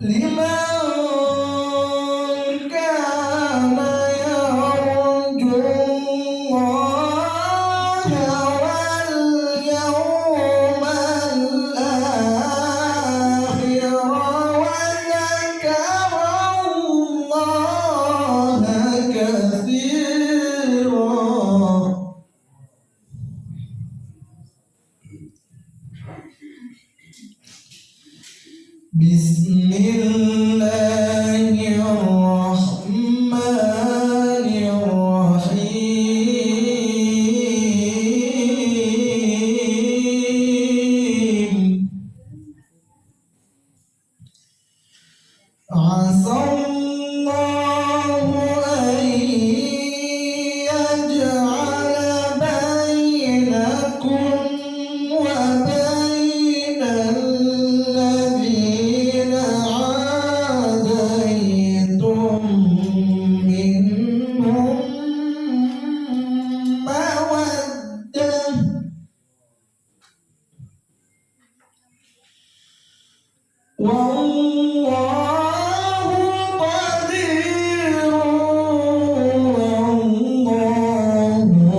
لمن كان يرجو الله واليوم الآخر وذكر الله كثيرا. بسم الله الرحمن الرحيم. عسى الله أن يجعل بينكم وبين الذين عاديتم منهم مودة والله قدير والله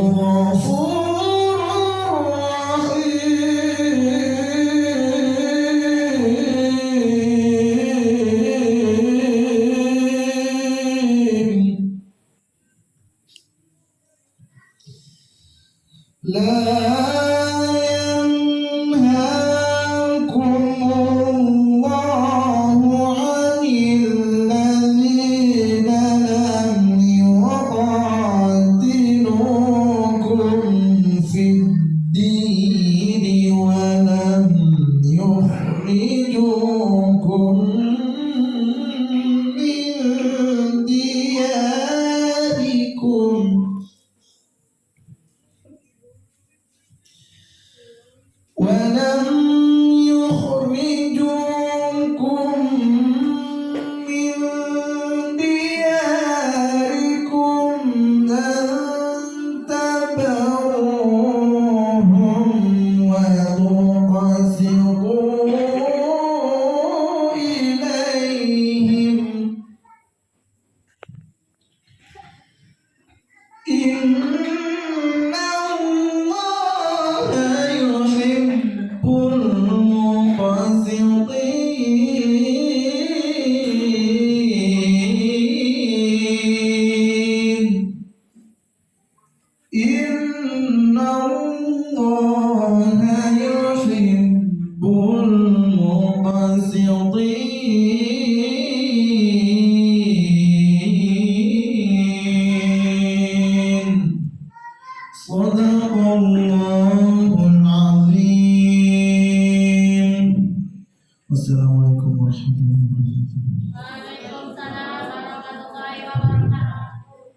غفور رحيم. لا ينهاكم الله عن الذين لم يقاتلوكم في الدين ولم يخرجوكم من دياركم أن تبروهم وتقسطوا إليهم إن الله يحب المقسطين. إن الله يحب المقسطين. صدق الله العظيم. Wassalamualaikum warahmatullahi wabarakatuh. Waalaikumsalam warahmatullahi wabarakatuh.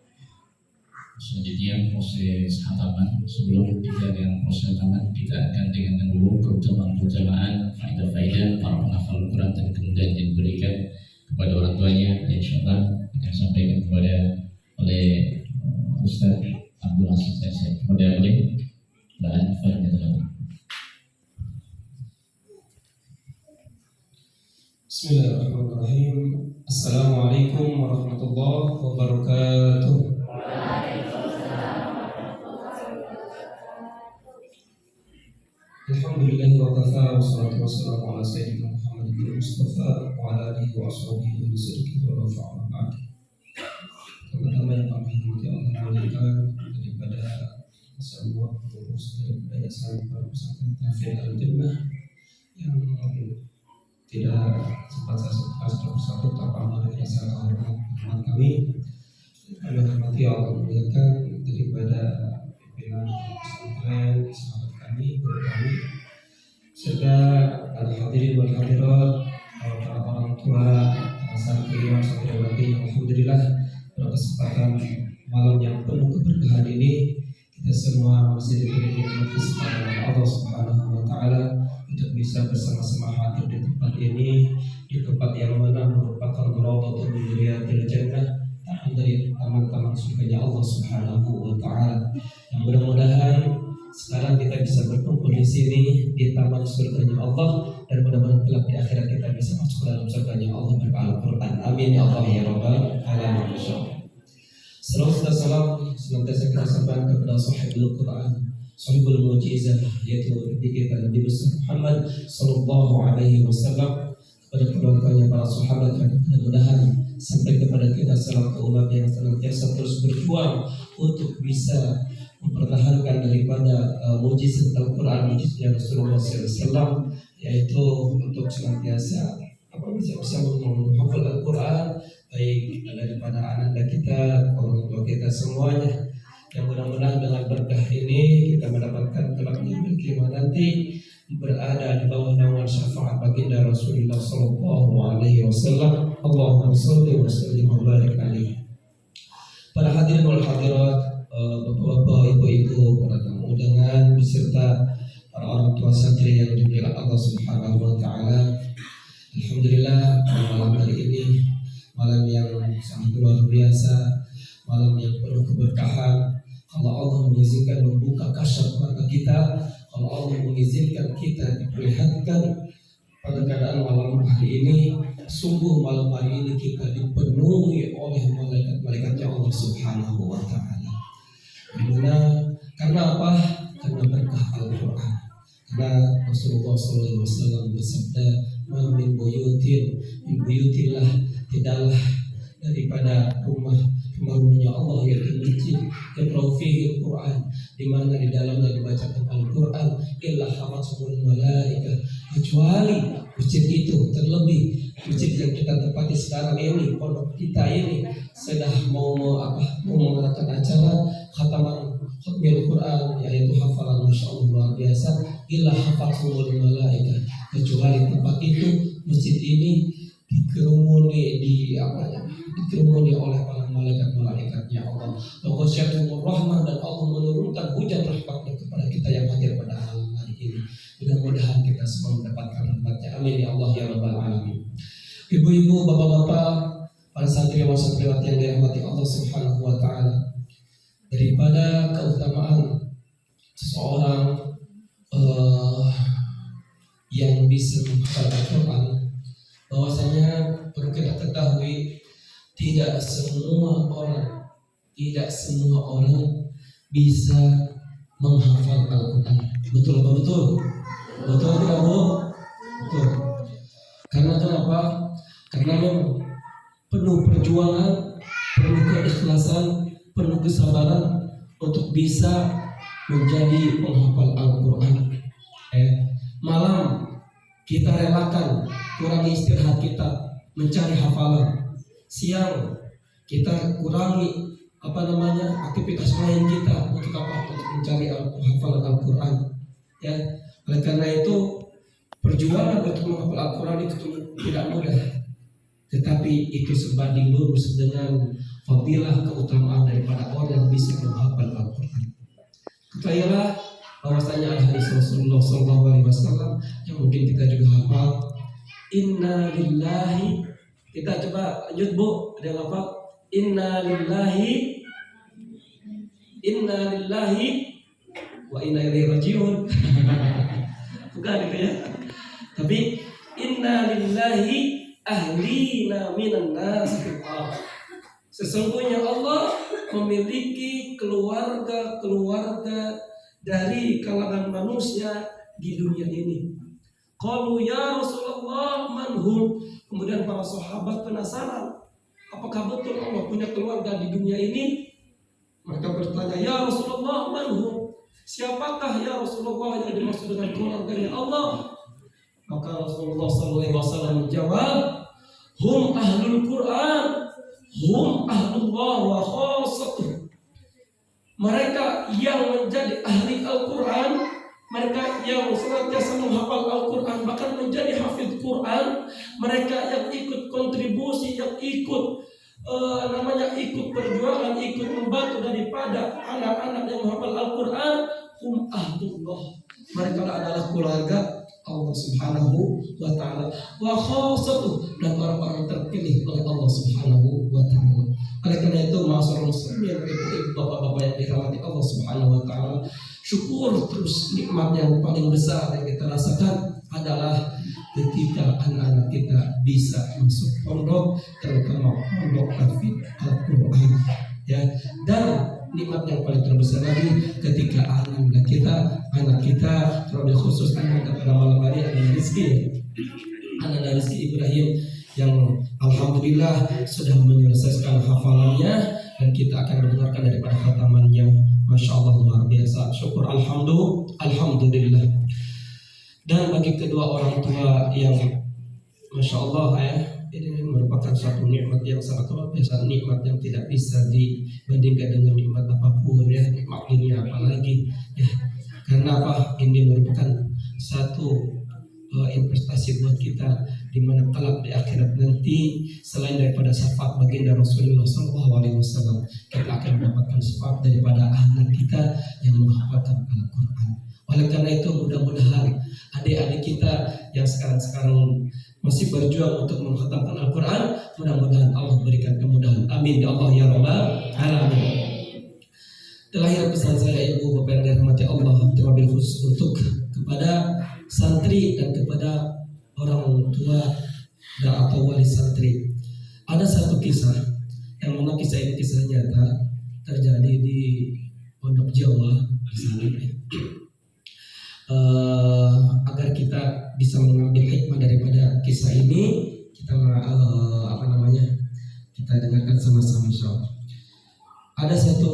Selanjutnya proses khataman. Sebelum kita dengan proses khataman, kita akan dengarkan dulu keutamaan faedah-faedah para penghafal Al-Quran dan kemudian diberikan kepada orang tuanya. Insyaallah akan disampaikan kepada oleh Ustaz Abdul Aziz Syed kepada oleh dan faedah. Bismillahirrahmanirrahim. Assalamualaikum warahmatullahi wabarakatuh. Alhamdulillah wa kafa wa salatu wassalamu ala sayyidina Muhammadin Mustafa wa ala alihi wa ashabihi wa sidqi wa rafa'na ba'd. Teman-teman yang kami hormati Allah muliakan daripada semua pengurus daripada Yayasan Pesantren Tahfidz Al-Jannah yang tidak sempat saya sebutkan satu persatu tanpa mengenai rasa hormat kami. Kami hormati Allah muliakan daripada pimpinan pesantren, sahabat kami, guru kami, serta para hadirin wal hadirat, para orang tua, para santriwan, santriwati. Alhamdulillah pada kesempatan malam yang penuh keberkahan ini kita semua masih diberi kesempatan oleh Allah Subhanahu wa taala untuk bisa bersama-sama hadir di tempat ini, di tempat yang mana merupakan raudhatul min riyadil jannah, taman dari taman-taman surganya Allah Subhanahu wa taala. Yang mudah-mudahan sekarang kita bisa berkumpul di sini di taman surganya Allah, dan mudah-mudahan kelak di akhirat kita bisa masuk ke dalam surganya Allah berkah Al-Quran. Amin ya Allah ya Rabbal alamin. Salawat dan salam senantiasa kita sampaikan kepada sahibul Quran, sahibul mujizah, yaitu Nabi kita Nabi besar Muhammad sallallahu alaihi wasallam, kepada keluarganya, para sahabat, dan mudah-mudahan sampai kepada kita selaku umat yang senantiasa terus berjuang untuk bisa mempertahankan daripada mujizat Al-Quran, mujizat Rasulullah SAW, yaitu untuk senantiasa bisa menghafal Al-Quran, baik daripada anak kita, orang tua kita semuanya. Yang mudah-mudahan dengan berkah ini kita mendapatkan kelak yang kiamat nanti berada di bawah naungan syafaat baginda Rasulullah sallallahu alaihi wasallam. Allahumma shalli wa sallim wa barik alaihi. Para hadirin wal hadirat, bapak-bapak, ibu-ibu, para tamu undangan beserta para orang tua santri yang dimuliakan Allah Subhanahu wa taala. Alhamdulillah, malam hari ini malam yang sangat luar biasa, malam yang penuh keberkahan. Kalau Allah mengizinkan membuka kasyaf mata kita, kalau Allah mengizinkan kita diperlihatkan pada keadaan malam hari ini, sungguh malam hari ini kita dipenuhi oleh malaikat-malaikatnya Allah Subhanahu wa taala. Karena apa? Karena berkah Al-Quran. Karena Rasulullah SAW bersabda, "Ma min buyutillah, tidaklah daripada rumahnya Allah yaitu masjid yaqra'u fihi Al-Quran, di mana di dalamnya dibacakan Al-Quran, illa hafazatul malaikah, kecuali masjid itu, terlebih masjid yang kita tempati sekarang ini, pondok kita ini sedang mau mengadakan acara khataman khatmil Quran, yaitu hafalan Masya Allah luar biasa, illa hafazatul malaikah, kecuali tempat itu, masjid ini dikerumuni oleh para malaikat-malaikatnya Allah. Waghasyatumur rahmah, dan Allah menurunkan hujan rahmatnya kepada kita yang hadir pada malam hari ini. Mudah-mudahan kita semua mendapatkan rahmatnya. Amin ya Allah ya Rabbal alamin. Ibu-ibu, bapak-bapak, para santriwan santriwati yang dirahmati Allah Subhanahu wa taala, daripada keutamaan seseorang yang bisa menghafal Al-Quran, bahwasanya perlu kita ketahui tidak semua orang bisa menghafal Al-Quran. Betul apa betul? Betul tidak Bu? Betul. Karena kenapa? Karena penuh perjuangan, penuh keikhlasan, penuh kesabaran untuk bisa menjadi penghafal Al-Quran. Malam kita relakan kurangi istirahat kita mencari hafalan, siang kita kurangi aktivitas lain kita untuk mencari hafalan Al-Quran. Ya, oleh karena itu perjuangan untuk menghafal Al-Quran itu tidak mudah, tetapi itu sebanding lurus dengan fadilah keutamaan daripada orang yang bisa menghafal Al-Quran. Ketahuilah bahwasanya hadis Rasulullah SAW yang mungkin kita juga hafal, inna lillahi, kita coba lanjut Bu, ada yang hafal? Inna lillahi wa inna ilaihi rajiun. Bukan itu ya. Tapi inna lillahi ahlina minan nas. Sesungguhnya Allah memiliki keluarga-keluarga dari kalangan manusia di dunia ini. Qalu ya Rasulullah manhum. Kemudian para sahabat penasaran, apakah betul Allah punya keluarga di dunia ini? Mereka bertanya, ya Rasulullah manhum, siapakah ya Rasulullah yang dimaksud dengan keluarganya Allah? Maka Rasulullah SAW menjawab, hum ahlul Quran, hum ahlullah wa khasatuh. Mereka yang menjadi ahli Al-Quran, mereka yang senantiasa menghafal Al-Quran, bahkan menjadi hafidh Quran, mereka yang ikut kontribusi, yang ikut ikut perjuangan, ikut membantu daripada anak-anak yang menghafal Al-Quran, hum ahlullah. Mereka adalah keluarga Allah Subhanahu wa ta'ala, wa khasatuh, dan orang-orang terpilih oleh Allah Subhanahu wa ta'ala. Oleh karena itu, ma'asyiral muslimin, ibu-ibu, bapak-bapak yang dirahmati Allah Subhanahu wa ta'ala, syukur terus nikmat yang paling besar yang kita rasakan adalah ketika anak-anak kita bisa masuk pondok, terutama pondok tahfidz Al-Quran, ya. Dan nikmat yang paling terbesar lagi ketika anak kita terlebih khusus anak pada malam hari adalah Rizki, anak Rizki Ibrahim yang alhamdulillah sudah menyelesaikan hafalannya dan kita akan mendengarkan daripada khatamannya. Masya Allah, luar biasa. Syukur alhamdulillah. Dan bagi kedua orang tua yang Masya Allah, ya, ini merupakan suatu nikmat yang sangat luar biasa, nikmat yang tidak bisa dibandingkan dengan nikmat apapun, ya, nikmat dunia apalagi, ya. Karena apa? Ini merupakan satu investasi buat kita, di mana kelak di akhirat nanti selain daripada syafaat baginda Rasulullah SAW, kita akan mendapatkan syafaat daripada anak kita yang menghafalkan Al-Quran. Oleh karena itu mudah-mudahan adik-adik kita yang sekarang masih berjuang untuk mengkhatamkan Al-Quran, mudah-mudahan Allah berikan kemudahan. Amin ya Allah ya Rabbal Alamin. Terakhir pesan saya, ibu bapak yang dirahmati Allah, terlebih khusus untuk kepada santri dan kepada orang tua dan atau wali santri. Ada satu kisah yang mana kisah ini kisah nyata terjadi di Pondok Jawa di sana. Agar kita bisa mengambil hikmah daripada kisah ini, kita kita dengarkan sama-sama insyaallah. Ada satu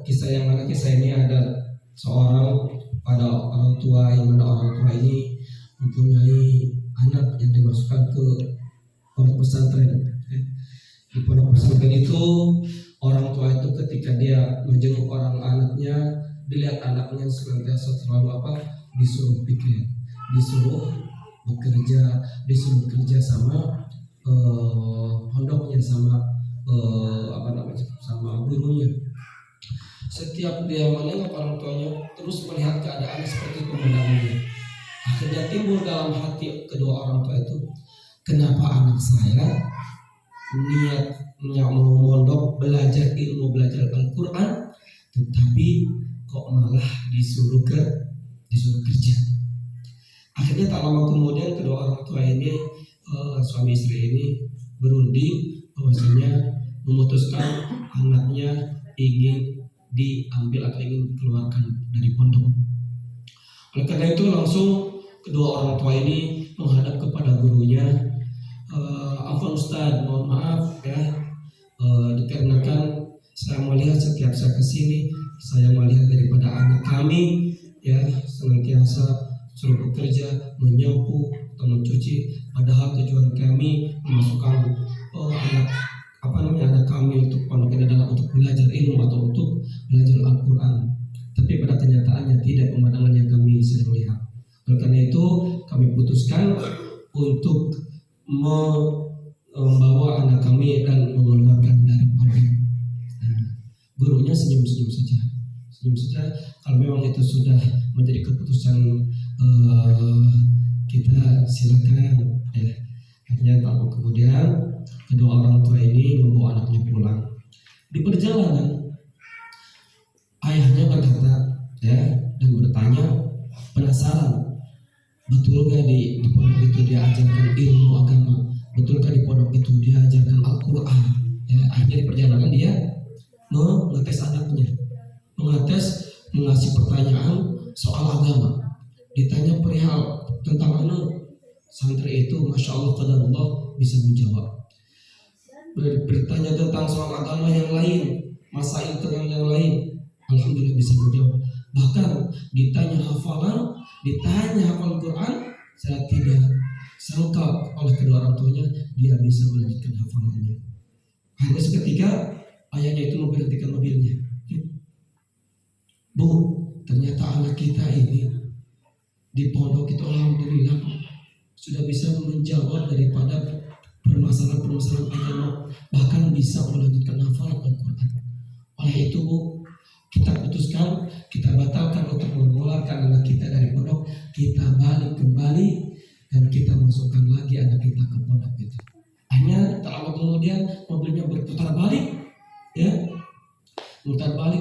kisah yang mana kisah ini ada seorang pada orang tua yang mana orang tua ini mempunyai anak yang dimasukkan ke pondok pesantren. Di pondok pesantren itu orang tua itu ketika dia menjenguk orang anaknya, dilihat anaknya senantiasa selalu disuruh pikir, disuruh bekerja, disuruh kerja sama pondoknya, sama sama gurunya. Setiap dia menengok orang tuanya, terus melihat keadaan seperti pemandangannya, akhirnya timbul dalam hati kedua orang tua itu, kenapa anak saya niatnya mau mondok, belajar ilmu, belajar Al-Quran, tetapi kok malah disuruh kerja. Akhirnya tak lama kemudian kedua orang tua ini, suami istri ini berunding bahwasanya memutuskan anaknya ingin diambil atau ingin dikeluarkan dari pondok. Oleh karena itu langsung kedua orang tua ini menghadap kepada gurunya, afwan Ustaz, mohon maaf ya, dikarenakan saya melihat setiap saya kesini, saya melihat daripada anak kami ya senantiasa suruh bekerja, menyapu atau mencuci, padahal tujuan kami memasukkan anak kami untuk pondok ini adalah untuk belajar ilmu atau untuk belajar Al-Quran. Tapi pada kenyataannya tidak pemandangan yang kami sering lihat. Oleh karena itu kami putuskan untuk membawa anak kami dan mengeluarkan dari pondok. Gurunya senyum saja. Kalau memang itu sudah menjadi keputusan kita, silakan. Akhirnya tahun kemudian kedua orang tua ini membawa anaknya pulang. Di perjalanan ayahnya berkata dan bertanya, penasaran, betulkah di pondok itu diajarkan ilmu agama, betulkah di pondok itu diajarkan Al-Quran. Akhirnya di perjalanan dia mengetes anaknya, mengasih pertanyaan soal agama. Ditanya perihal tentang santri itu, masya Allah, qadarullah bisa menjawab. Bertanya tentang soal agama yang lain, masail yang lain, alhamdulillah bisa menjawab. Bahkan ditanya hafalan, ditanya hafal Quran, saya tidak sangka oleh kedua orang tuanya dia bisa melanjutkan hafalannya. Hanya seketika ayahnya itu memberhentikan mobilnya. Bu, ternyata anak kita ini di pondok itu alhamdulillah sudah bisa menjawab daripada permasalahan agama, bahkan bisa melanjutkan hafalan Al-Quran. Oleh itu Bu, kita putuskan, kita batalkan untuk mengeluarkan anak kita dari pondok, kita balik kembali dan kita masukkan lagi anak kita ke pondok itu. Hanya tak lama kemudian mobilnya berputar balik, putar balik.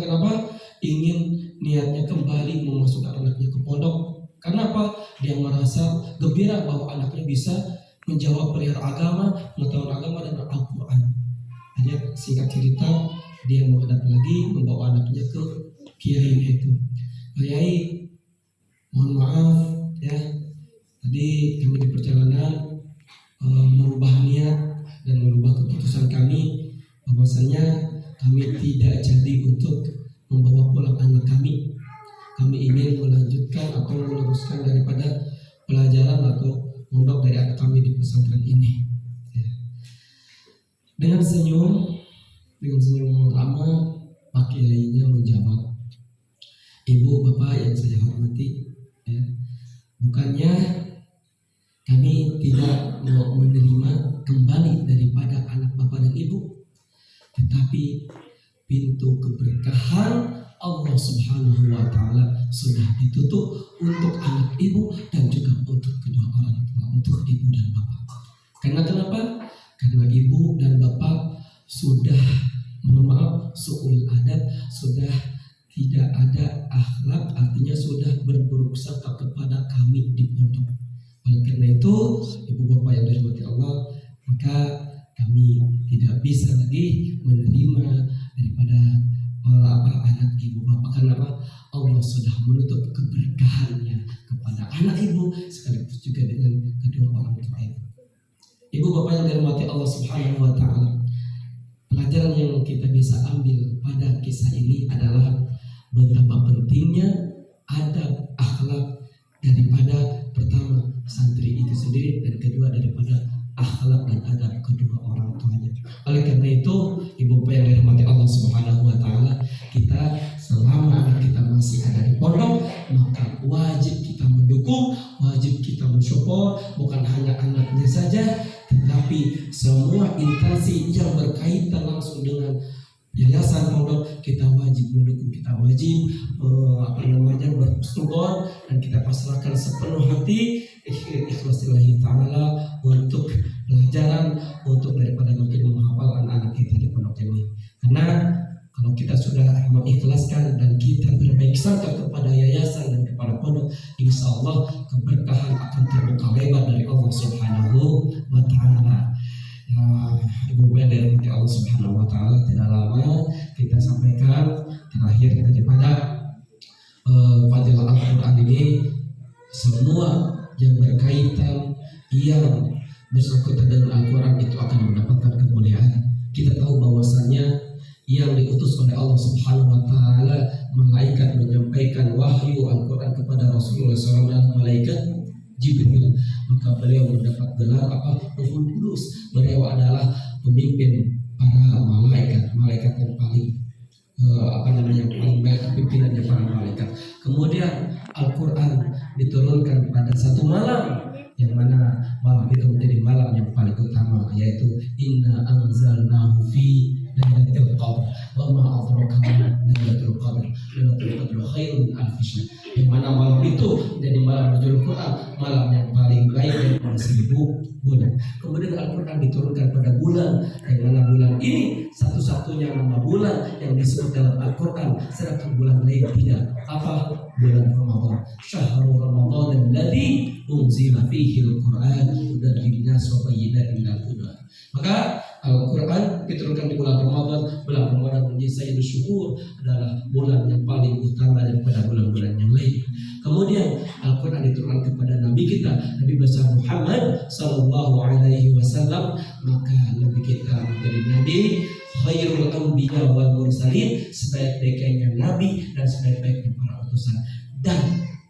Kenapa? Ingin niatnya kembali memasukkan anaknya ke pondok, Karena apa? Dia merasa gembira bahwa anaknya bisa menjawab perihal agama, pengetahuan agama dan Al-Quran. Hanya singkat cerita, dia menghadap lagi membawa anaknya ke kiai itu. Kiai, mohon maaf ya, tadi kami di perjalanan merubah niat dan merubah keputusan kami bahwasanya kami tidak jadi untuk membawa pulang anak kami. Kami ingin melanjutkan atau meneruskan daripada pelajaran atau mondok dari anak kami di pesantren ini. Ya. Dengan senyum lama, Pak Kiainya menjawab, Ibu Bapak yang saya hormati, ya, bukannya kami tidak mau menerima kembali daripada anak Bapak dan Ibu, tetapi pintu keberkahan Allah Subhanahu wa Ta'ala sudah ditutup untuk anak ibu dan juga untuk kedua orang tua, untuk ibu dan bapak. Karena kenapa? Karena ibu dan bapak sudah, mohon maaf, su'ul adab, sudah tidak ada akhlak, artinya sudah berburuk sangka kepada kami di pondok. Oleh karena itu, ibu bapak yang dirahmati Allah, maka kami tidak bisa lagi menerima daripada anak ibu bapak. Karena Allah sudah menutup keberkahannya kepada anak ibu sekaligus juga dengan kedua orang tua ibu. Ibu bapak yang dirahmati Allah Subhanahu wa Ta'ala, pelajaran yang kita bisa ambil pada kisah ini adalah betapa pentingnya adab akhlak daripada pertama santri itu sendiri dan kedua daripada akhlak dan adab kedua orang tuanya. Oleh karena itu, ibu bapak yang dirahmati Allah Subhanahu wa Ta'ala, kita selama anak kita masih ada di pondok, maka wajib kita mendukung, wajib kita mensupport, bukan hanya anaknya saja, tetapi semua instansi yang berkaitan langsung dengan yayasan pondok kita wajib mendukung, kita wajib bersupport, dan kita pasrahkan sepenuh hati ikhlasillahi ta'ala untuk pelajaran, untuk daripada makin menghafal anak-anak kita di pondok ini. Karena kalau kita sudah mengikhlaskan dan kita berbaik sangka kepada yayasan dan kepada pondok, insya Allah keberkahan akan terbuka lebar dari Allah Subhanahu wa Ta'ala. Ya, ibu bapak dari Allah Subhanahu wa Ta'ala, tidak lama kita sampaikan terakhir daripada fadilah Al-Quran ini. Semua yang berkaitan, yang bersangkutan dengan Al-Quran itu akan mendapatkan kemuliaan. Kita tahu bahwasanya yang diutus oleh Allah Subhanahu wa Ta'ala, malaikat menyampaikan wahyu Al-Quran kepada Rasulullah SAW dan malaikat Jibril, maka beliau mendapat gelar Ruhul Qudus. Beliau adalah pemimpin para malaikat yang paling paling baik, pimpinannya para malaikat. Kemudian Al-Quran diturunkan pada satu malam, yang mana malam itu menjadi malam yang paling utama, yaitu Inna anzalnahu fi Lailatul Qadar wa ma adraka ma Lailatul Qadar. Lailatul Qadar khairun min alfi syahr. Yang mana malam itu menjadi malam nuzul Quran, malam yang paling baik daripada 1000 bulan. Kemudian Al-Quran diturunkan pada bulan, yang mana bulan ini satu-satunya nama bulan yang disebut dalam Al-Quran, sedangkan bulan lain tidak. Apa? Bulan Ramadan. Syahrul Ramadan alladzi unzila fihi al-Quran hudan lin-nas wa bayyinatin minal huda. Maka Al-Quran diturunkan di bulan Ramadan. Bulan Ramadan menjadi sayyidul syuhur, adalah bulan yang paling utama daripada bulan-bulan yang lain. Kemudian Al-Quran diturunkan kepada Nabi kita, Nabi besar Muhammad sallallahu alaihi wasallam. Maka Nabi kita menjadi Nabi khairul anbiya wal mursalin, sebaik-baiknya Nabi dan sebaik-baiknya para utusan. Dan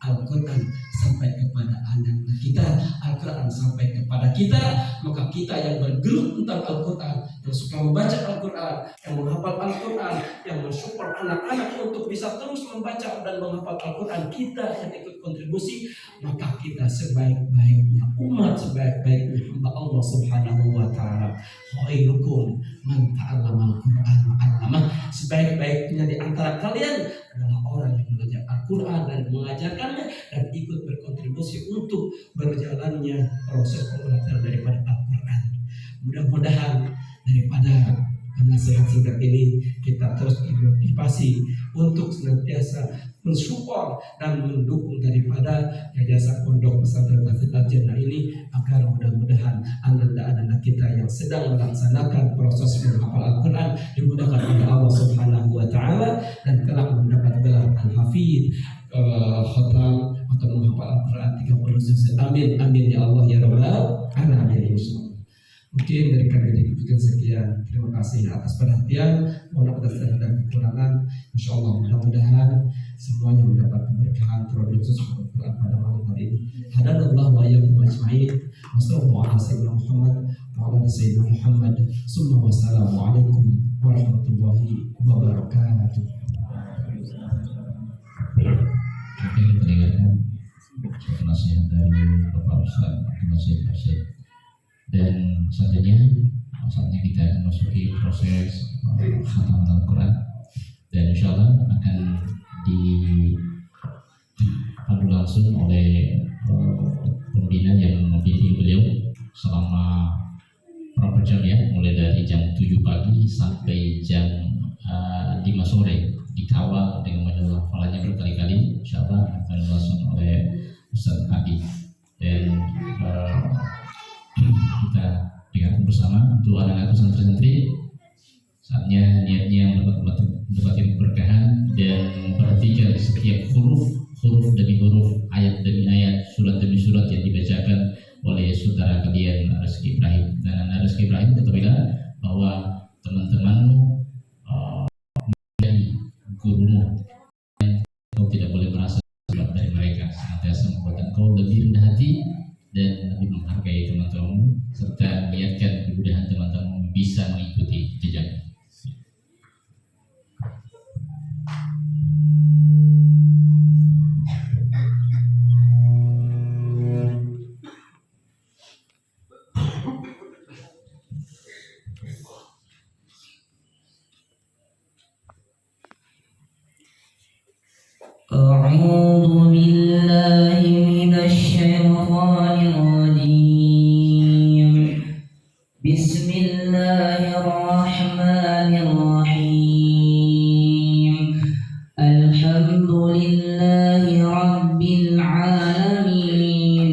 Al-Quran sampai kepada anak kita, Al-Quran sampai kepada kita, maka kita yang bergelut tentang Al-Quran, yang suka membaca Al-Quran, yang menghafal Al-Quran, yang mensupport anak-anak untuk bisa terus membaca dan menghafal Al-Quran, kita yang ikut kontribusi, maka kita sebaik-baiknya umat, sebaik-baiknya hamba Allah Subhanahu wa Ta'ala. Khairukum man ta'allama Al-Quran wa 'allamah. Sebaik-baiknya di antara kalian adalah orang yang belajar Al-Quran dan mengajarkannya dan ikut berkontribusi untuk berjalannya proses pembelajaran daripada Al-Quran. Mudah-mudahan daripada nasihat singkat ini kita terus dimotivasi untuk senantiasa mensupport dan mendukung daripada Yayasan Pondok Pesantren Hafidz Al-Jannah ini, agar mudah-mudahan anak-anak kita yang sedang melaksanakan proses menghafal Al-Quran dimudahkan oleh Allah Subhanahu wa Ta'ala, dan kelak mendapat gelar Al-Hafidz, khotam atau menghafal Al-Quran 30 juz. Amin amin ya Allah ya Rabbal alamin. Mungkin dari kami dikutipkan sekian. Terima kasih atas perhatian. Mohon atas segala dan kekurangan. Insya Allah mudah-mudahan semuanya mendapat keberkahan terkhusus Al-Quran pada malam hari ini. Hadanallahu wa iyyakum ajma'in. Wassalamualaikum warahmatullahi wabarakatuh. Wassalamualaikum warahmatullahi wabarakatuh. Oke, kita dengarkan nasihat dari Bapak Ustaz Nasihat. Dan selanjutnya saatnya kita akan masuki proses khataman Al-Quran, dan insya Allah akan dipandu langsung oleh pembina yang membimbing beliau selama berapa jam ya, mulai dari jam 7 pagi sampai jam 5 sore, dikawal dengan majelis hafalannya berkali-kali. Insya Allah akan langsung oleh Ustaz Adi. Dan kita dengarkan bersama untuk anak-anak santri-santri, saatnya niatnya mendapatkan keberkahan dan memperhatikan setiap huruf demi huruf, ayat demi ayat, surat demi surat yang dibacakan oleh saudara kalian Rizky Ibrahim. Dan anak Rizky Ibrahim, ketahuilah bahwa teman-temanmu menjadi gurumu, dan kau tidak boleh merasa berat dari mereka. Senantiasa membuat kau lebih rendah hati dan lebih menghargai teman-temanmu, serta niatkan mudah-mudahan teman-temanmu bisa mengikuti jejaknya. أعوذ بالله من الشيطان الرجيم. بسم الله الرحمن الرحيم. الحمد لله رب العالمين.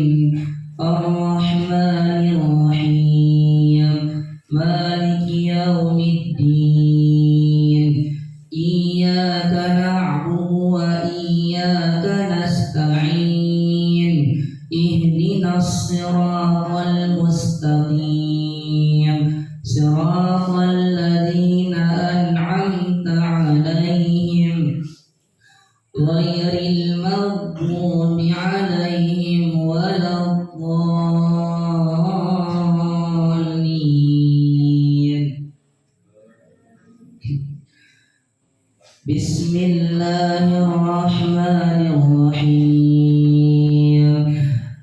الرحمن الرحيم. مالك يوم الدين. إياك نعبد وإياك نستعين. اهدنا الصراط المستقيم. صراط الذين أنعمت عليهم غير المغضوب عليهم ولا الضالين. بسم الله الرحمن الرحيم.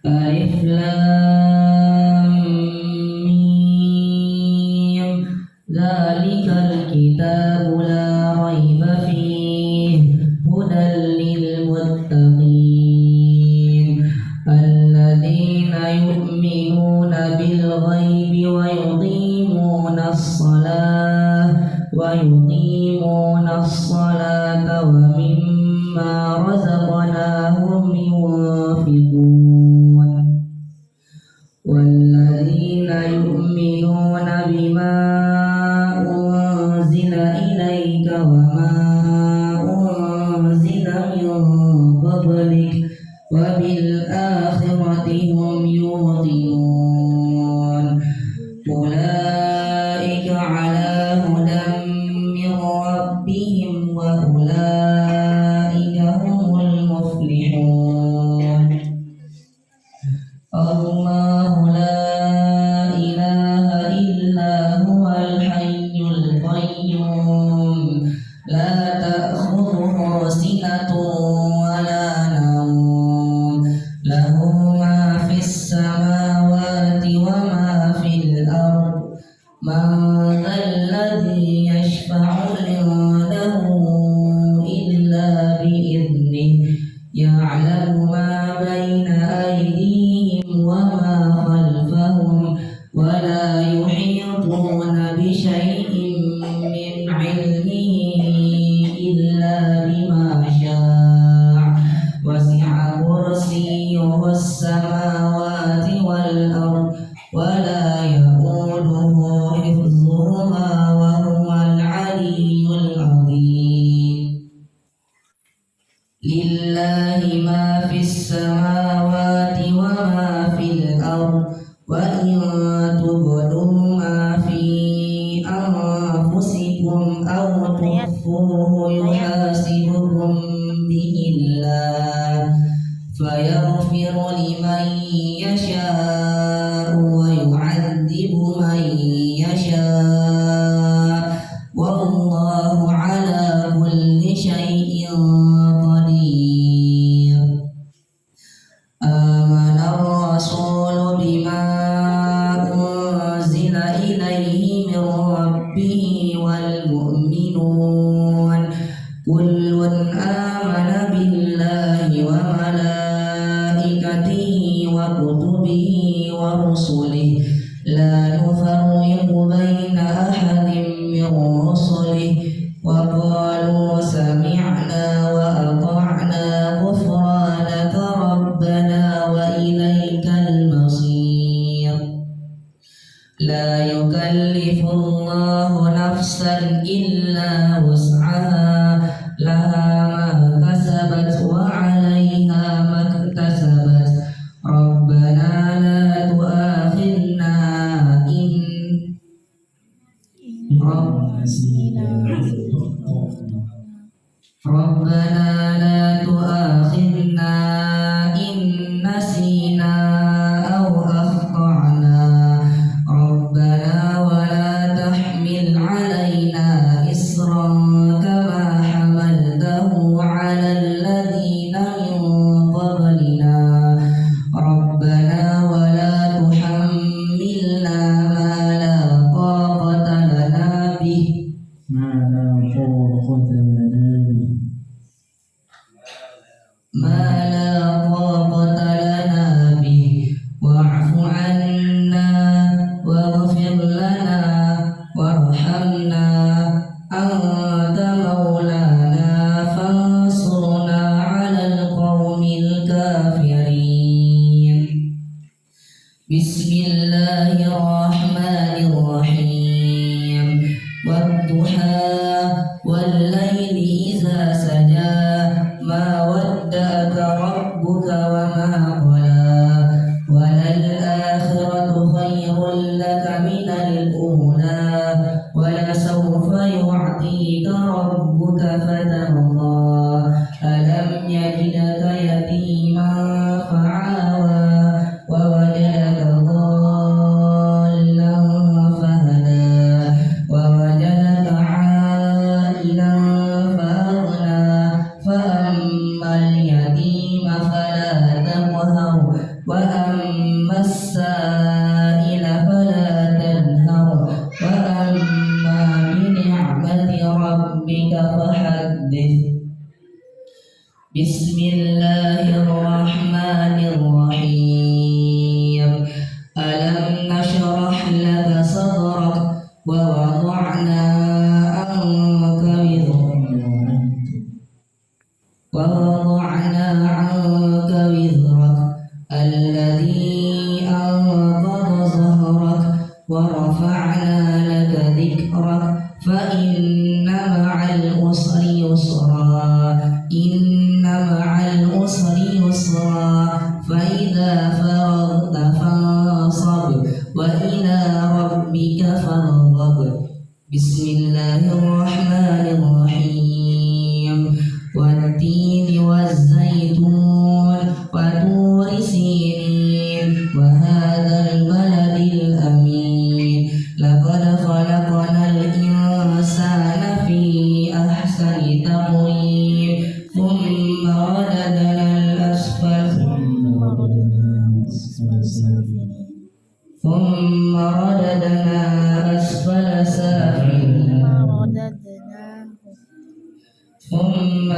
ألف لام ميم. ذلك الكتاب لا ريب فيه هدى للمتقين الذين يؤمنون بالغيب ويقيمون الصلاة ومما رزقناهم ينفقون والذين يؤمنون بما أنزل إليك وما أنزل من قبلك وبالآخرة هم يوقنون أولئك على هدى من ربهم وأولئك هم المفلحون. الله لا إله إلا هو الحي القيوم لا تأخذه سنة ولا نوم له ما في السماوات وما في الأرض من ذا الذي يشفع عنده إلا بإذنه يعلم ما بين أيديهم وما خلفهم ولا يحيطون بشيء من علمه إلا وإن تبدوا ما في أنفسكم أو تخفوه يحاسبكم به الله فيغفر لمن يشاء ويعذب من يشاء والله على كل شيء قدير. آمن الرسول بما أنزل إليه من ربه والمؤمنون كل آمن بالله وملائكته وكتبه ورسله لا نفرق بين أحد من رسله وقالوا سمعنا وأطعنا غفرانك ربنا وإليك المصير. لا يكلف الله نفسا إلا وسعها لها ما كسبت وعليها ما اكتسبت ربنا لا تؤاخذنا إن ربنا لا تؤاخذنا إن نسينا أو أخطأنا ربنا ولا تحمل علينا إصرا كما حملته على الذين من قبلنا ربنا ولا تحملنا ما لا طاقة لنا به واعف عنا واغفر لنا وارحمنا أنت مولانا فانصرنا على القوم الكافرين. بسم الله الرحمن الرحيم والضحى والليل إذا سجى ما ودعك ربك وما قلى وللآخرة خير لك من الأولى ولسوف يعطيك ربك فترضى ألم يجدك يتيما فعاوى ووجدك ضالا فهدى ووجدك عائلا فأغنى فأما اليتيم فلا تقهر وأما السائل فلا تنهر وأما بنعمة ربك فحدث. بسم الله الرحمن الرحيم ألم نشرح لك صدرك ووضعنا عنك وزرك الذي أنقض ظهرك ورفعنا لك ذكرك فإن مع العسر يسرا فإذا فرغت فانصب وإلى ربك فارغب. بسم الله الرحمن الرحيم والتين والزيتون وطور سينين وهذا البلد الأمين لقد خلقنا الإنسان في أحسن تقويم ثم رددنا الأسفل سافلين ثم رددنا أسفل سافلين ثم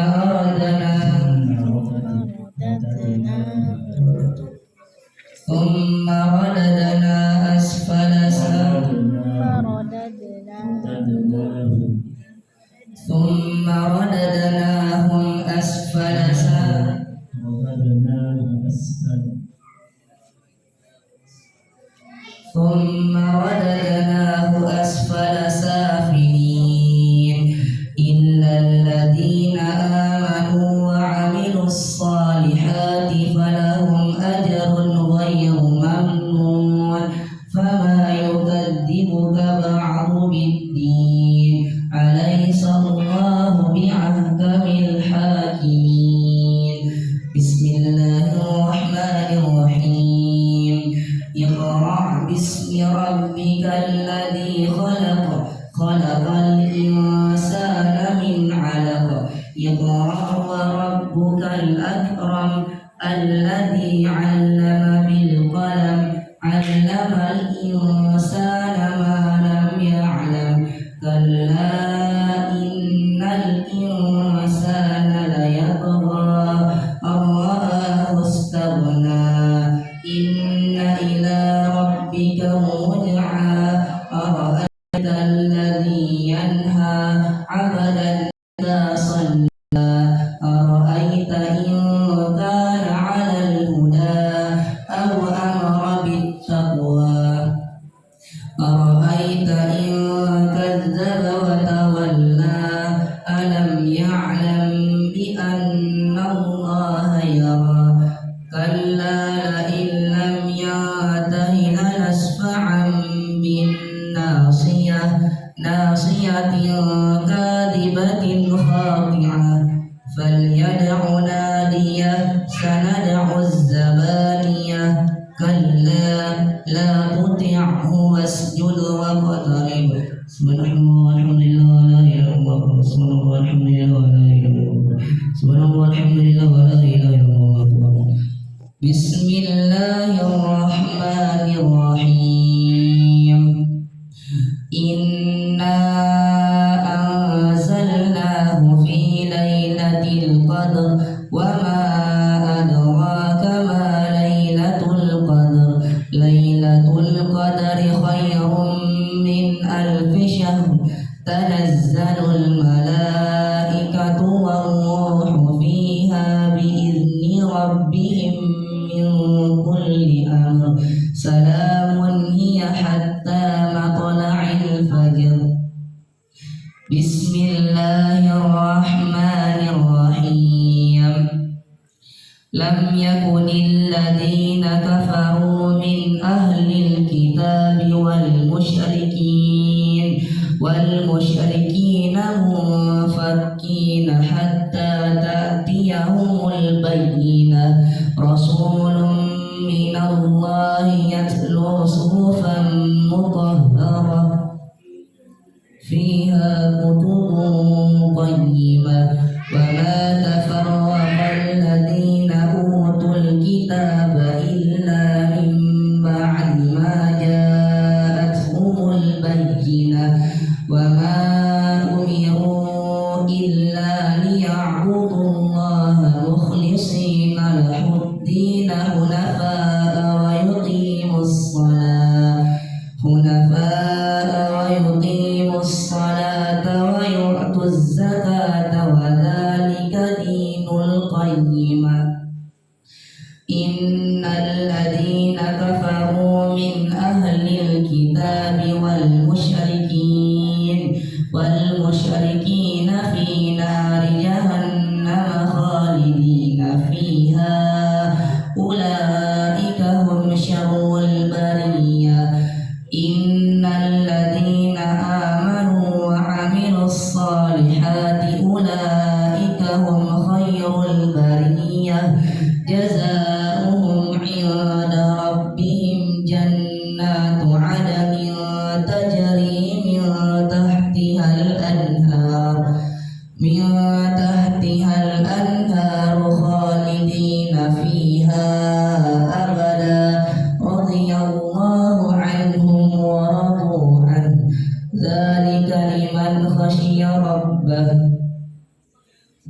رددناهم أسفل سافلين إلا الذين آمنوا وعملوا الصالحات فلهم أجر غير ممنون يصيبك بعض بالدين أليس الله بأحكم الحاكمين بسم الله الرحمن الرحيم اقرأ باسم ربك الذي خلق خلق الإنسان من علق اقرأ وربك الأكرم الذي علم بالقلم علم الإنسان ما لم يعلم كلا إن الإنسان ليطغى أن رآه استغنى إن إلى ربك الرجعى أرأيت الذي ينهى عبدا إذا صلى أرأيت إن كان على الهدى أو أمر بالتقوى أرأيت إن كذب وتولى ألم يعلم بأن الله يرى كلا لئن لم ينته لنسفعا بالناصية ناصية كاذبة خاطعة فليدع ناديه سندع الزبانية كلا لا تطعه واسجد واقترب سبحان الله والحمد لله ولا إله إلا الله سبحان الله والحمد لله ولا إله إلا الله سبحان الله والحمد لله ولا إله إلا الله بسم الله الرحمن الرحيم إنا أنزلناه في ليلة القدر وما أدراك ما ليلة القدر ليلة القدر خير من ألف شهر تنزل الملائكة والروح فيها بإذن ربهم من كل أمر سلام هي حتى مطلع الفجر بسم الله الرحمن الرحيم لم يكن الذين كفروا من أهل الكتاب والمشركين منفكين حتى تأتيهم البينة رسول من الله يتلو صحفا مطهرة فيها كتب قيمة وما تفرق الذين أوتوا الكتاب إلا من بعد ما جاءتهم البينة وما أمروا إلا ليعبدوا الله مخلصين له الدين حنفاء ويقيموا الصلاة ويؤتوا الزكاة وذلك دين القيمة إن الذين كفروا من أهل الكتاب والمشركين في نار جهنم خالدين فيها أولئك هم شر البرية إن الذين آمنوا وعملوا الصالحات أولئك هم خير البرية جزاؤهم عند ربهم جنات عدن تجري من تحتها الأنهار خالدين فيها أبدا رضي الله عنهم ورضوا عنه ذلك لمن خشي ربه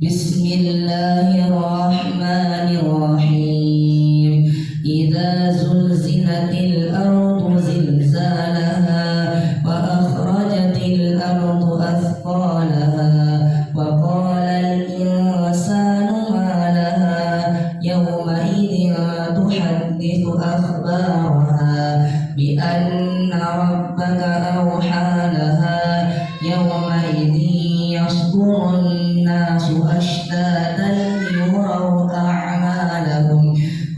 بسم الله الرحمن الرحيم إذا زلزلت الأرض زلزالها وأخرجت الأرض أثقالها وقال الإنسان ما لها يومئذ تحدث أخبارها بأن ربك أوحى لها يومئذ يصدر الناس أشتاتا ليروا أعمالهم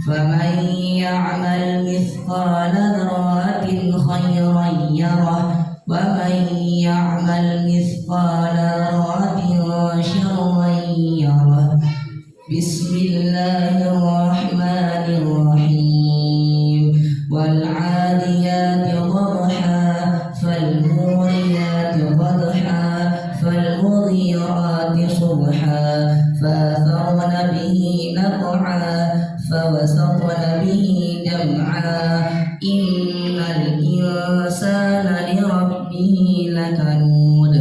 فمن يعمل مثقال ذرة خيرا يره الإنسان لربه لكنود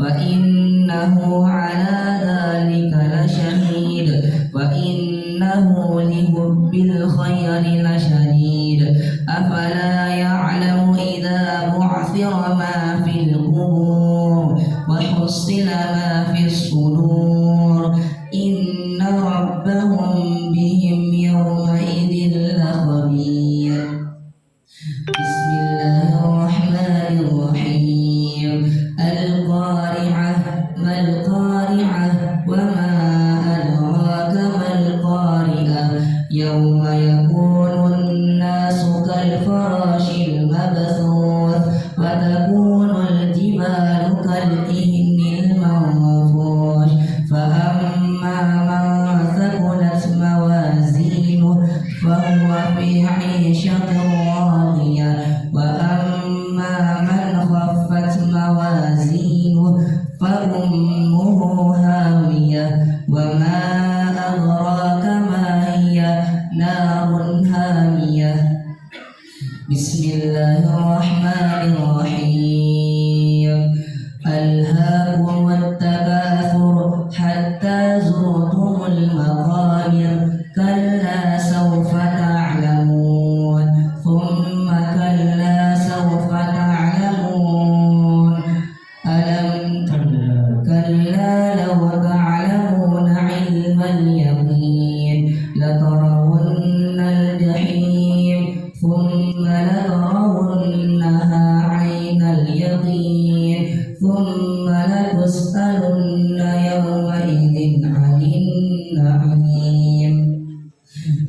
وإنه على ذلك لشهيد وإنه لحب الخير لشديد أفلا يعلم إذا بعثر ما في القبور وحصل ما في الصدور إن ربهم بهم يومئذ لخبير. بسم الله الرحمن الرحيم. القارعة ما القارعة وما أدراك ما القارعة يوم يكون الناس كالفراش المبثوث وتكون الجبال كالإهن المنفوش فأما من ثقلت موازينه فهو في عيشة راضية وأما من خفت موازينه فأمه هاوية وما أدراك ما هي نار هامية. بسم الله الرحمن الرحيم. ألهاكم التكاثر حتى زرتم المقابر كلا سوف تعلمون ثم كلا سوف تعلمون كلا لو تعلمون علم اليقين لترون الجحيم ثم لترونها عين اليقين ثم لتسألن يومئذ عن النعيم.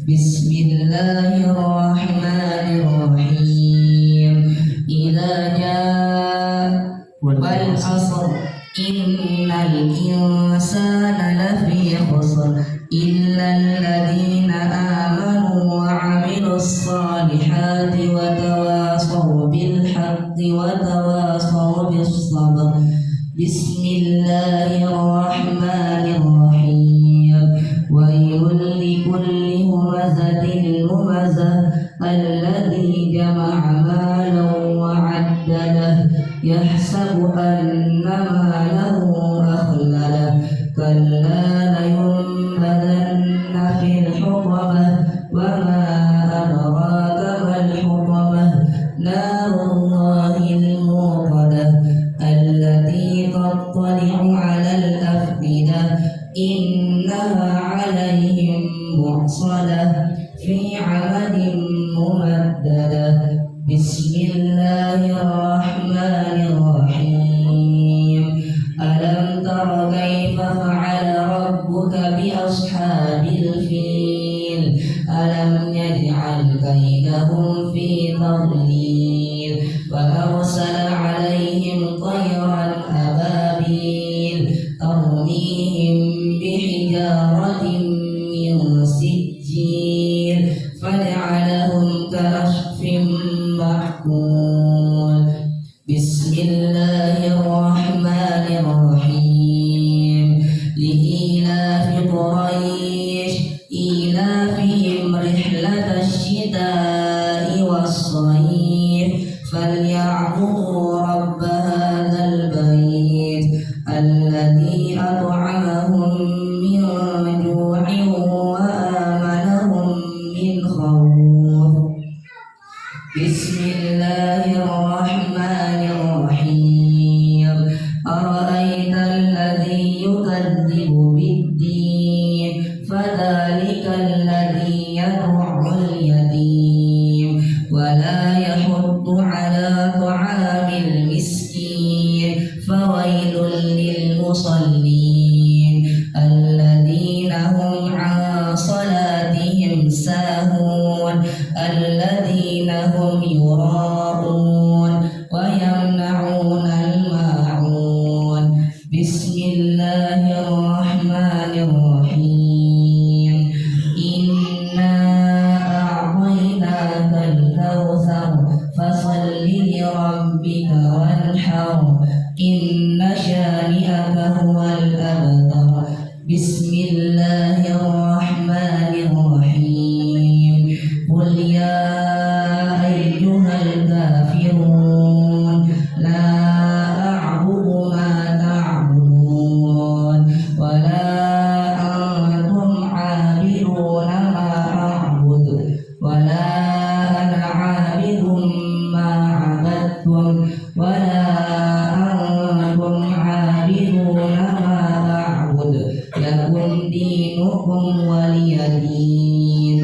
بسم الله الرحمن الرحيم. إذا جاء والعصر إن الإنسان لفي خسر إلا الذين آمنوا وعملوا الصالحات وتواصوا بالحق وتواصوا بالصبر. بسم الله الرحمن الرحيم. ويل لكل همزة لمزة الذي جمع مالا وعدده يحسب أن ماله أخلده كلا لينبذن في الحطمة وما أدراك ما الحطمة نار الله الموقدة التي تطلع على الأفئدة إنها عليهم مؤصدة في عمد ممددة. بسم الله الرحمن الرحيم. ألم تر كيف فعل ربك بأصحاب الفيل ألم يجعل كيدهم في تضليل وأرسل عليهم طيرا أبابيل ترميهم بحجارة من سجيل فجعلهم كعصف مأكول. بسم الله الرحمن الرحيم. لإيلاف قريش إيلافهم رحلة الشتاء والصيف فليعبدوا رب هذا البيت الذي أطعمهم من جوع وآمنهم من خوف. بسم الله الرحمن الرحيم. أرأيت الذي يكذب بالدين فذلك الذي يدع اليتيم ولا يحض على طعام المسكين فويل للمصلين الذين هم عن صلاتهم ساهون الذين هم يراءون ويمنعون الماعون. بسم الله الرحمن الرحيم. إنا أعطيناك الكوثر فصل لربك وانحر إن شانئك هو الأبتر. بسم الله الرحمن الرحيم. قل يا أيها الكافرون ولا أنتم عابدون ما أعبد لكم دينكم ولي دين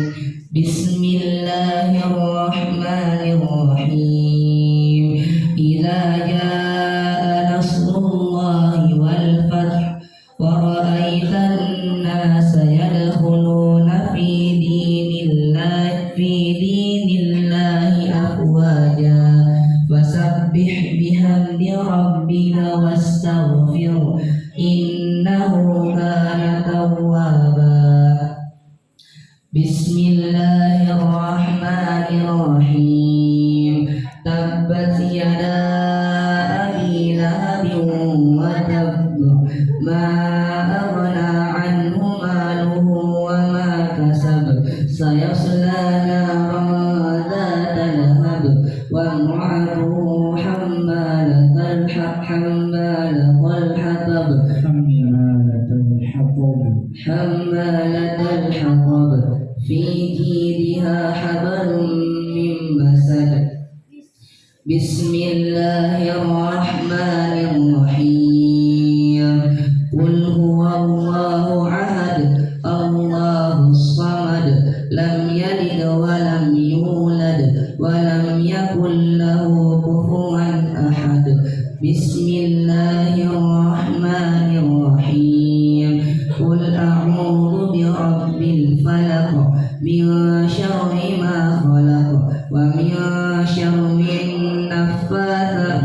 بسم الله الرحمن الرحيم إذا جاء نصر الله والفتح ورأيت الناس يدخلون في دين الله أفواجا فسبح بحمد ربك واستغفره إنه كان توابا بسم الله الرحمن الرحيم تبت يدا أبي لهب وتب ما أغنى عنه ماله وما كسب سيصلى نارا ذات لهب وامرأته حمالة الحطب حمالة الحطب في جيدها حبل من مسد بسم الله الرحمن الرحيم قل هو الله أحد الله الصمد لم يلد ولم يولد ولم يكن له كفوا أحد بسم الله الرحمن الرحيم قل أعوذ برب الفلق من شر ما خلق ومن شر النفاثات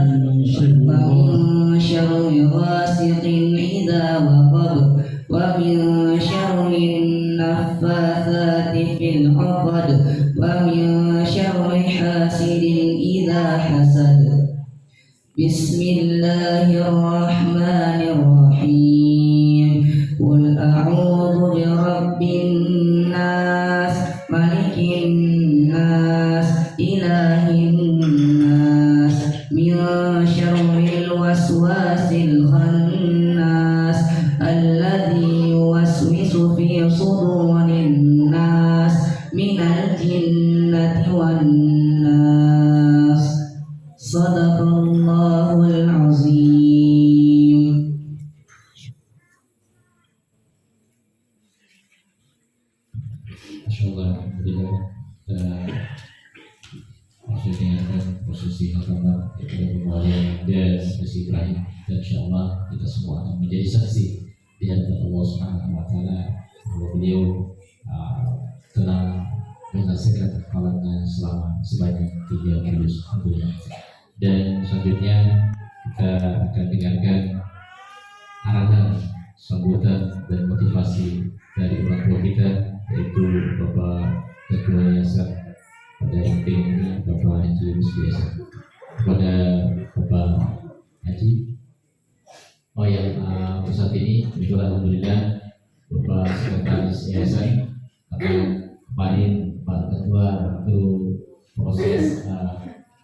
ومن شر غاسق إذا وقب ومن شر النفاثات في العقد ومن شر حاسد إذا حسد بسم الله الرحمن الرحيم قل أعوذ برب الناس ملك الناس إله الناس من شر الوسواس الخناس الذي يوسوس في صدور الناس من الجنة والناس صدق الله العظيم. Insyaallah alhamdulillah kita dengarkan prosesi khataman kepada pembalian dan sesi terakhir dan insyaallah kita semua akan menjadi saksi di hadapan Allah Subhanahu wa taala bahwa beliau telah menyelesaikan hafalannya selama sebanyak 3 juz alhamdulillah. Dan selanjutnya kita akan dengarkan arahan, sambutan dan motivasi dari orang tua kita, yaitu Bapak Ketua Yayasan pada MT ini, Bapak Haji Musbiasa. Kepada Bapak Haji, saat ini alhamdulillah Bapak Sekretaris Yayasan karena kemarin Pak Ketua waktu proses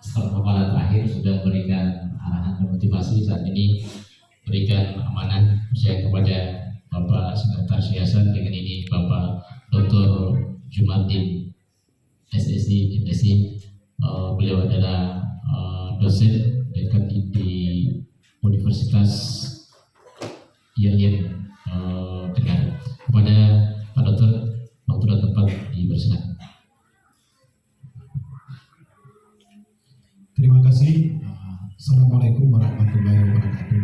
hafalan terakhir sudah memberikan arahan dan motivasi, saat ini berikan amanah saya kepada Bapak Sekretaris Yayasan. Dengan ini Bapak Dr. Jumatin SSI MSI, beliau adalah dosen dekan di Universitas Yayan Tegal. Kepada Pak Dokter, waktu dan tempat dipersilakan. Terima kasih. Assalamualaikum warahmatullahi wabarakatuh.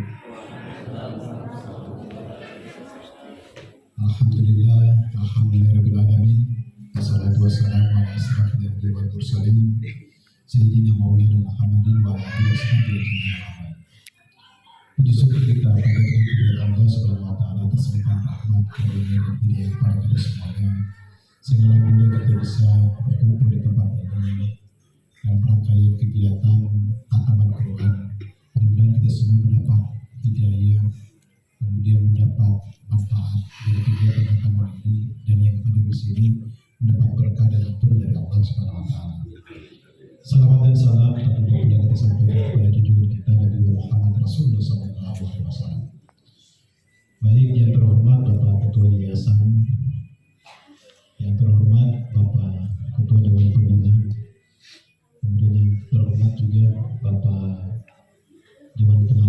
Alhamdulillahirrahmanirrahim. Wassalatu wassalamu ala asyrafil anbiya'i wal mursalin Sayyidina Maulana Muhammadin wa ala alihi washabihi. Puji syukur kita kepada Allah Subhanahu wa taala atas limpahan rahmat karunia dan hidayah kepada kita semuanya, sehingga alhamdulillah kita bisa berkumpul di tempat ini dalam rangkaian kegiatan khataman Quran. Mudah-mudahan kita semua mendapat hidayah, kemudian mendapat manfaat dari kegiatan khataman ini, dan yang hadir di sini mendapat berkah dan ampun dari Allah Subhanahu wa taala. Salawat dan salam tentu sudah kita sampaikan kepada junjungan kita Nabi Muhammad Rasulullah SAW. Baik, yang terhormat Bapak Ketua Yayasan, yang terhormat Bapak Ketua Dewan Pembina, kemudian yang terhormat juga Bapak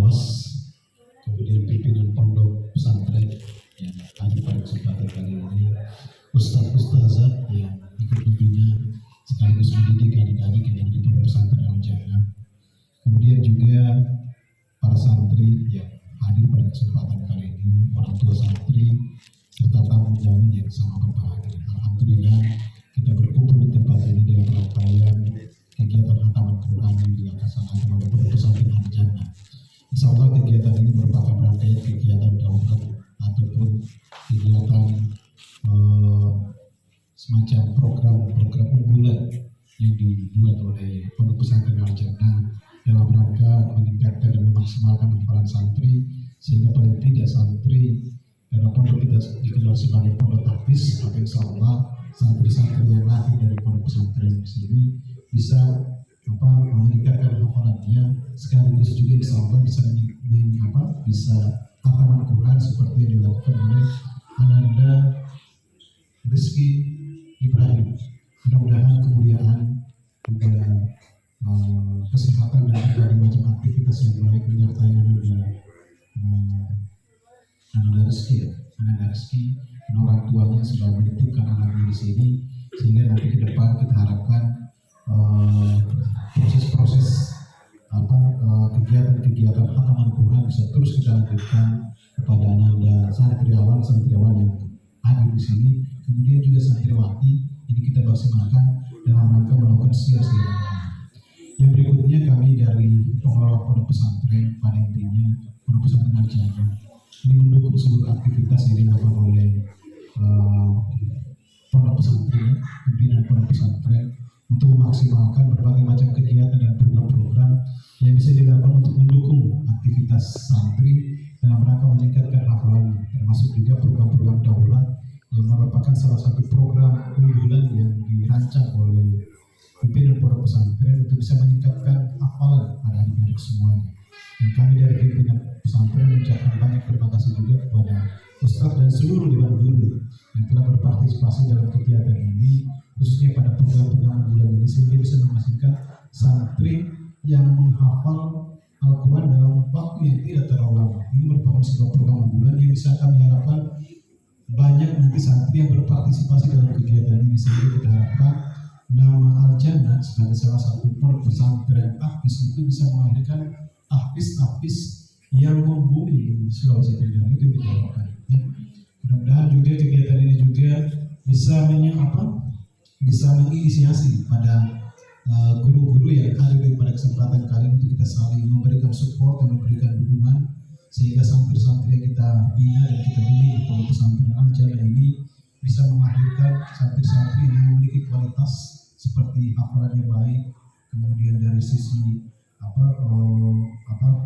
Dewas, kemudian pimpinan pondok pesantren yang hadir pada kesempatan kali ini, ustazah yang ikut membina sekaligus mendidik adik-adik yang ada di pondok pesantren Al-Jannah, kemudian juga para santri yang hadir pada kesempatan kali ini, orang tua santri serta tamu undangan yang sama berbahagia. Alhamdulillah kita berkumpul di tempat ini dalam rangkaian kegiatan khataman Quran yang dilaksanakan oleh pondok pesantren Al-Jannah. Insya Allah kegiatan ini merupakan rangkaian kegiatan daulat ataupun kegiatan semacam program unggulan yang dibuat oleh pondok pesantren Al-Jannah dalam rangka meningkatkan dan memaksimalkan hafalan santri, sehingga paling tidak santri karena pondok kita dikenal sebagai pondok tahfiz, maka insya Allah santri-santri yang lahir dari pondok pesantren di sini bisa meningkatkan hafalannya, sekaligus juga insya Allah bisa hataman Quran seperti yang dilakukan oleh Ananda Rizky Ibrahim. Mudah-mudahan kemuliaan juga kesehatan dan berbagai macam aktivitas yang baik menyertai Ananda Rizky dan orang tuanya sudah menitipkan anaknya di sini, sehingga nanti ke depan kita harapkan proses-proses kegiatan khataman Quran bisa terus kita lanjutkan kepada Ananda santriawan yang hadir di sini, kemudian juga santriwati ini kita maksimalkan dalam rangka melakukan siar-siar. Yang berikutnya kami dari pengelola pondok pesantren, pada intinya pondok pesantren Al-Jannah ini mendukung seluruh aktivitas yang dilakukan oleh pondok pesantren, pimpinan pondok pesantren untuk memaksimalkan berbagai macam kegiatan dan program-program yang bisa dilakukan untuk mendukung aktivitas santri dalam rangka meningkatkan hafalan, termasuk juga program-program daulat yang merupakan salah satu program unggulan yang dirancang oleh pimpinan pondok pesantren untuk bisa meningkatkan hafalan pada adik-adik semuanya. Dan kami dari pimpinan pesantren mengucapkan banyak terima kasih juga kepada Ustaz dan seluruh dewan guru yang telah berpartisipasi dalam kegiatan ini, khususnya pada program-program unggulan ini, sehingga bisa memastikan santri yang menghafal Al-Quran dalam waktu yang tidak terlalu lama. Ini merupakan sebuah program unggulan yang bisa kami harapkan banyak nanti santri yang berpartisipasi dalam kegiatan ini, sehingga kita harapkan nama Al-Jannah sebagai salah satu pondok pesantren tahfiz itu bisa melahirkan tahfiz yang membumi di Sulawesi Tenggara. Itu kita harapkan. Ya. Mudah-mudahan juga kegiatan ini juga bisa menginisiasi pada guru-guru yang hadir pada kesempatan kali ini untuk kita saling memberikan support dan memberikan dukungan, sehingga santri-santri yang kita bina dan kita bimbing di pondok pesantren Al-Jannah ini bisa melahirkan santri-santri yang memiliki kualitas seperti hafalannya baik, kemudian dari sisi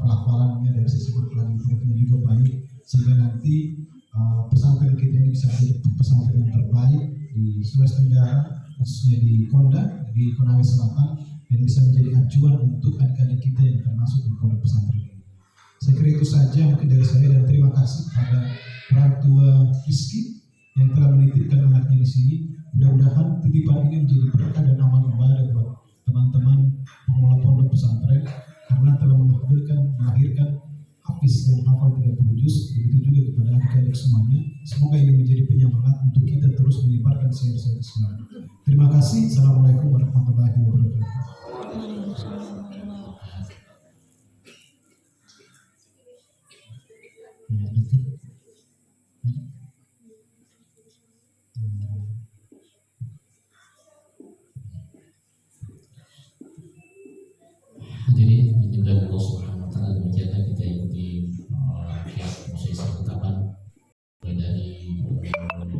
pelafalannya, dari sisi berkelanjutannya juga baik, sehingga nanti pesantren kita ini bisa menjadi pesantren yang terbaik di Sulawesi Tenggara, khususnya di Konda, di Konawe Selatan, dan bisa menjadi acuan untuk adik-adik kita yang termasuk di pondok pesantren ini. Saya kira itu saja mungkin dari saya, dan terima kasih kepada orang tua Rizky yang telah menitipkan anaknya di sini. Mudah-mudahan titipan ini menjadi berkah dan amal ibadah buat teman-teman pengelola pondok pesantren, karena telah melahirkan hafiz yang hafal 30 juz. Begitu juga kepada adik-adik semuanya. Semoga ini menjadi penyemangat untuk kita terus menyebarkan syiar-syiar Islam. Terima kasih. Assalamualaikum warahmatullahi wabarakatuh. Hadirin yang dimuliakan Allah Subhanahu wa taala, demikianlah kita ikuti proses pertama mulai dari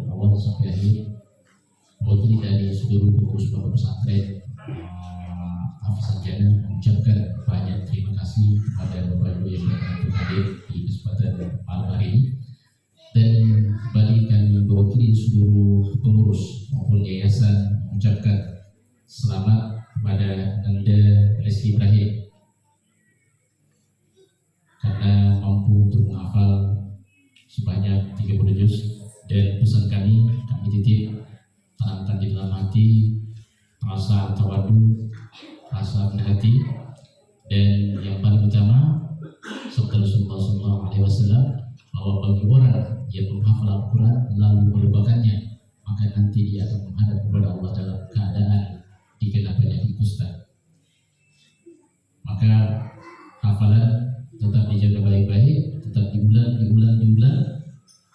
awal sampai akhir. Mewakili dari seluruh pengurus pondok pesantren Hafiz Al-Jannah mengucapkan banyak terima kasih kepada Bapak Ibu yang datang hadir di kesempatan malam hari ini, dan kembali kami mewakili seluruh pengurus maupun yayasan mengucapkan selamat kepada Anda Rizky Ibrahim karena mampu untuk menghafal sebanyak 30 juz, dan pesan kami titip tanamkan di dalam hati rasa tawadu, rasa rendah hati, dan yang paling utama setelah bahwa bagi orang yang menghafal Al-Quran lalu melupakannya, maka nanti dia akan menghadap kepada Allah dalam keadaan dikena penyakit kusta. Maka hafalan tetap dijaga baik-baik, tetap diulang.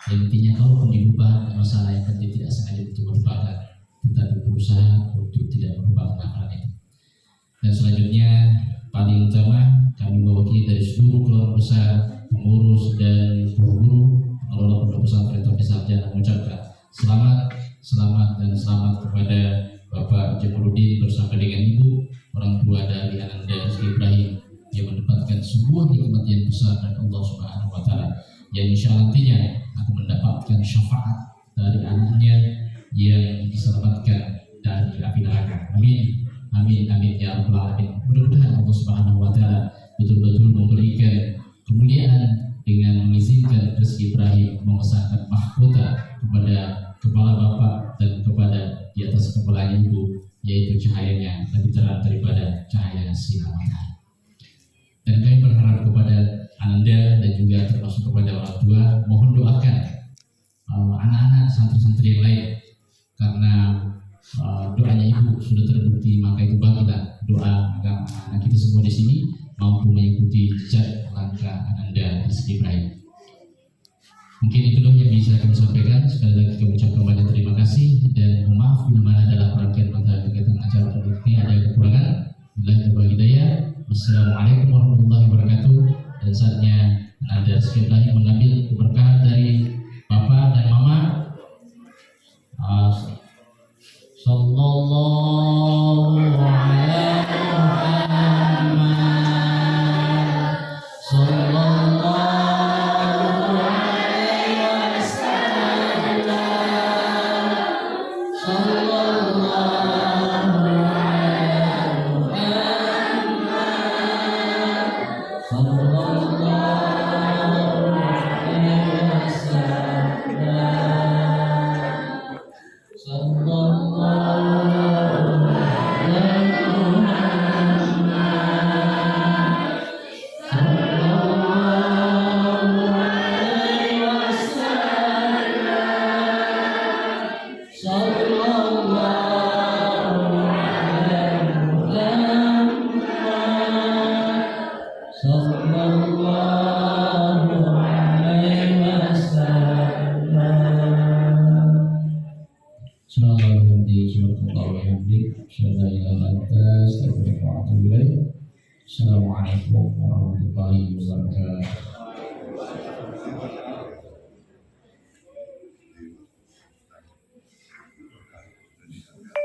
Yang intinya kalaupun dilupa masalah yang penting tidak sengaja untuk melupakan, tetapi berusaha untuk tidak melupakan hafalan itu. Dan selanjutnya paling utama kami mewakili dari seluruh keluarga besar, pengurus dan guru-guru pengelola pondok pesantren Taufik Sarjana mengucapkan selamat kepada Bapak Jamaluddin bersama dengan Ibu, orang tua dari Ananda Rizky Ibrahim yang mendapatkan sebuah nikmat yang besar dari Allah Subhanahu wa Ta'ala, yang insya Allah nantinya akan mendapatkan syafaat dari anaknya yang diselamatkan dari api neraka. Amin ya rabbal alamin. Mudah-mudahan Allah Subhanahu wa Ta'ala betul-betul memberikan kemuliaan dengan mengizinkan Rizky Ibrahim memesankan mahkota kepada kepala bapak dan kepada di atas kepala ibu, yaitu cahayanya lebih terang daripada cahaya sinar matahari. Dan kami berharap kepada Ananda dan juga termasuk kepada orang tua, mohon doakan anak-anak santri-santri yang lain, karena doanya ibu sudah terbukti, maka itu bagilah doa agar anak kita semua di sini mampu mengikuti jejak langkah Ananda Rizky Ibrahim. Mungkin itu yang bisa kami sampaikan. Sekali lagi kami ucapkan banyak terima kasih dan mohon maaf bila mana dalam rangkaian pada kegiatan acara ini ada kekurangan. Billahi taufiq hidayah. Wassalamualaikum warahmatullahi wabarakatuh. Dan saatnya Ananda Rizky Ibrahim mengambil keberkahan dari Bapak dan Mama. Sallallahu alaihi Muhammad. Sallallahu alaihi wasallam. Sallallahu alaihi Muhammad. Sallallahu alaihi wasallam. Sallallahu Assalamualaikum warahmatullahi wabarakatuh.